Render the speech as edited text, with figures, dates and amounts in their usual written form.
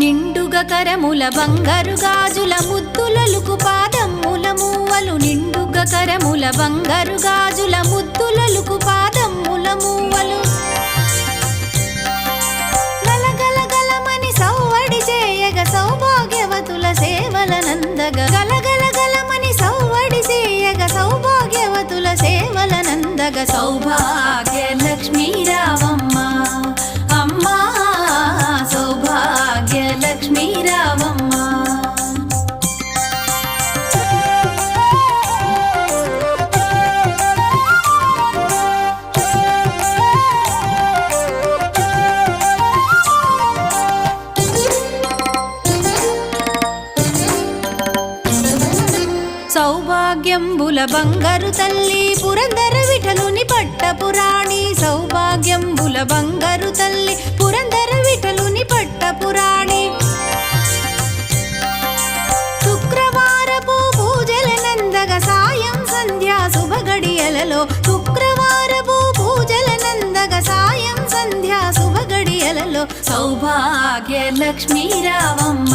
నిండుగా కరముల బంగారు గాజుల ముద్దులలుకు పాదమ్ముల మూవలు నిండుగా కరముల బంగారు గాజుల ముద్దులలుకు పాదమ్ముల మూవలు గలగల గలమని సౌవడి చేయగ సౌభాగ్యవతుల సేవలనందగ గలగల గలమని సౌవడి చేయగ సౌభాగ్యవతుల సేవలనందగ సౌభాగ్య లక్ష్మీ రావమ్మ అమ్మా సౌభాగ్య లక్ష్మీ రావమ్మ సౌభాగ్యంబుల బంగారు తల్లి పురందర విఠలుని పట్టపురాణి సౌభాగ్యంబుల బంగారు తల్లి పురందర విఠలుని పట్టపురాణి శుక్రవారపు పూజల నందగ సాయం సంధ్యా శుభగడియలలో శుక్రవారపు పూజల నందగ సాయం సంధ్యా శుభగడియలలో సౌభాగ్య లక్ష్మీ రావమ్మ